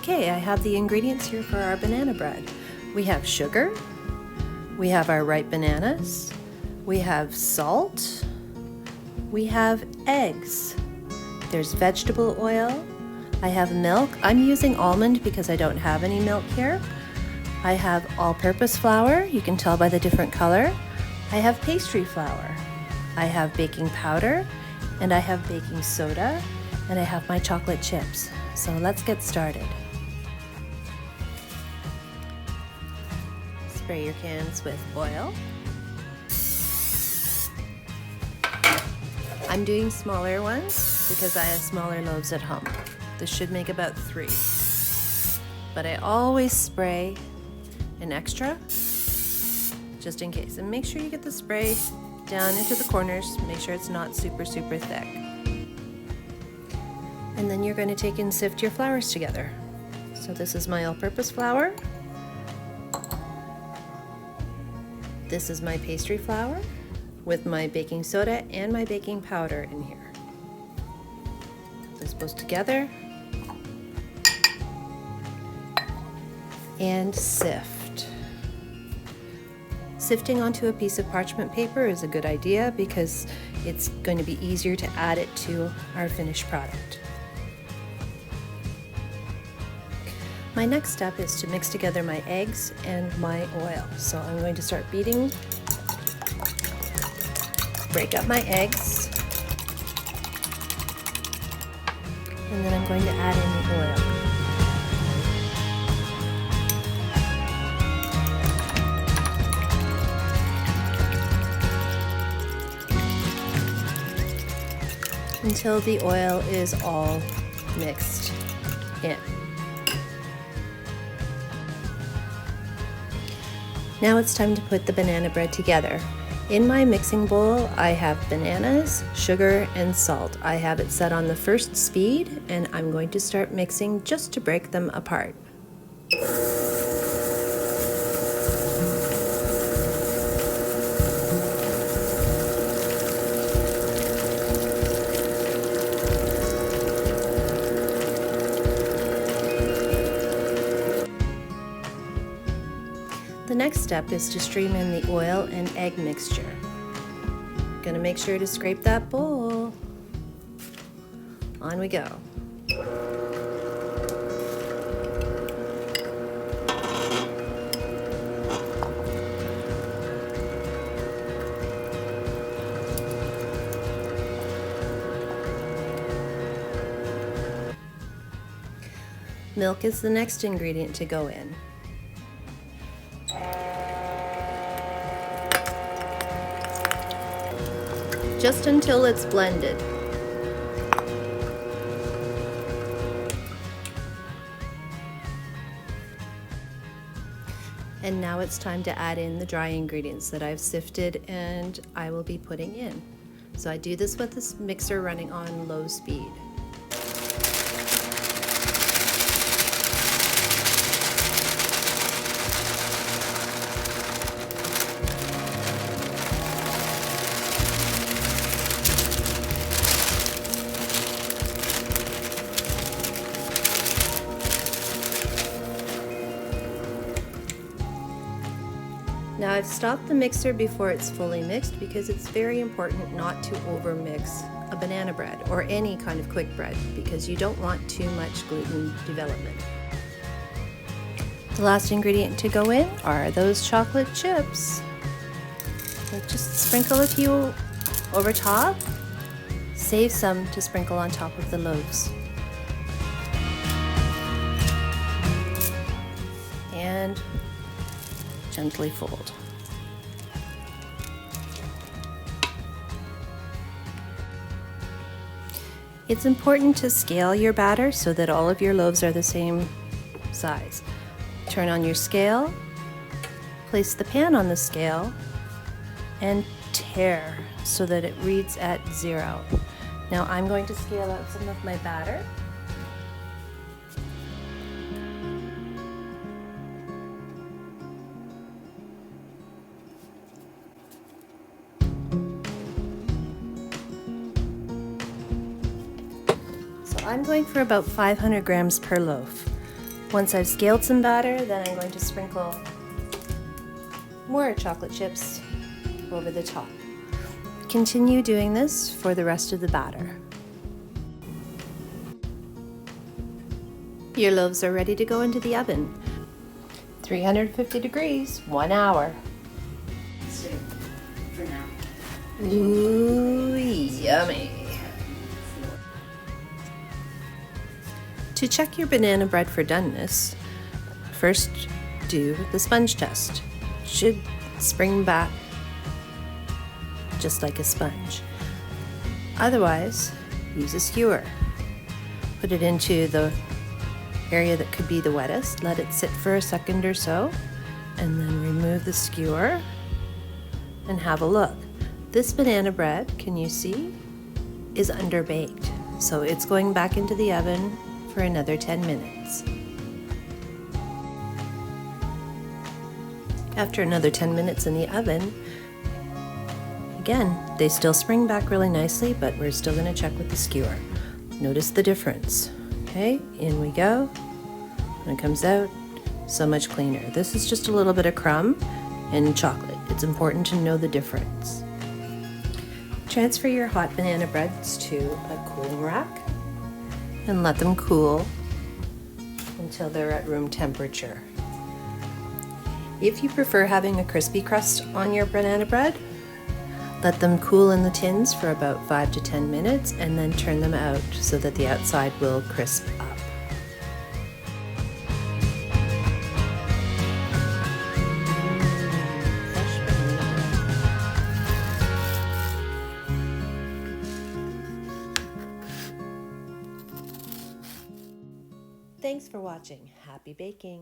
Okay, I have the ingredients here for our banana bread. We have sugar, we have our ripe bananas, we have salt, we have eggs, there's vegetable oil, I have milk. I'm using almond because I don't have any milk here. I have all-purpose flour, you can tell by the different color. I have pastry flour, I have baking powder, and I have baking soda, and I have my chocolate chips. So let's get started. Spray your cans with oil. I'm doing smaller ones because I have smaller loaves at home. This should make about 3. But I always spray an extra just in case. And make sure you get the spray down into the corners. Make sure it's not super thick. And then you're going to take and sift your flours together. So this is my all-purpose flour. This is my pastry flour with my baking soda and my baking powder in here. Put this both together and sift. Sifting onto a piece of parchment paper is a good idea because it's going to be easier to add it to our finished product. My next step is to mix together my eggs and my oil. So I'm going to start beating, break up my eggs, and then I'm going to add in the oil. Until the oil is all mixed in. Now it's time to put the banana bread together. In my mixing bowl, I have bananas, sugar, and salt. I have it set on the first speed, and I'm going to start mixing just to break them apart. The next step is to stream in the oil and egg mixture. Gonna make sure to scrape that bowl. On we go. Milk is the next ingredient to go in. Just until it's blended. And now it's time to add in the dry ingredients that I've sifted and I will be putting in. So I do this with this mixer running on low speed. Now I've stopped the mixer before it's fully mixed because it's very important not to over-mix a banana bread or any kind of quick bread because you don't want too much gluten development. The last ingredient to go in are those chocolate chips. So just sprinkle a few over top, save some to sprinkle on top of the loaves. And gently fold. It's important to scale your batter so that all of your loaves are the same size. Turn on your scale, place the pan on the scale, and tare so that it reads at 0. Now I'm going to scale out some of my batter. I'm going for about 500 grams per loaf. Once I've scaled some batter, then I'm going to sprinkle more chocolate chips over the top. Continue doing this for the rest of the batter. Your loaves are ready to go into the oven. 350 degrees, 1 hour. For now. Ooh, yummy. To check your banana bread for doneness, first do the sponge test. It should spring back just like a sponge. Otherwise, use a skewer. Put it into the area that could be the wettest, let it sit for a second or so, and then remove the skewer and have a look. This banana bread, can you see, is underbaked. So it's going back into the oven for another 10 minutes. After another 10 minutes in the oven, again, they still spring back really nicely, but we're still going to check with the skewer. Notice the difference. Okay, in we go. When it comes out, so much cleaner. This is just a little bit of crumb and chocolate. It's important to know the difference. Transfer your hot banana breads to a cooling rack and let them cool until they're at room temperature. If you prefer having a crispy crust on your banana bread, let them cool in the tins for about 5 to 10 minutes and then turn them out so that the outside will crisp up. Thanks for watching. Happy baking!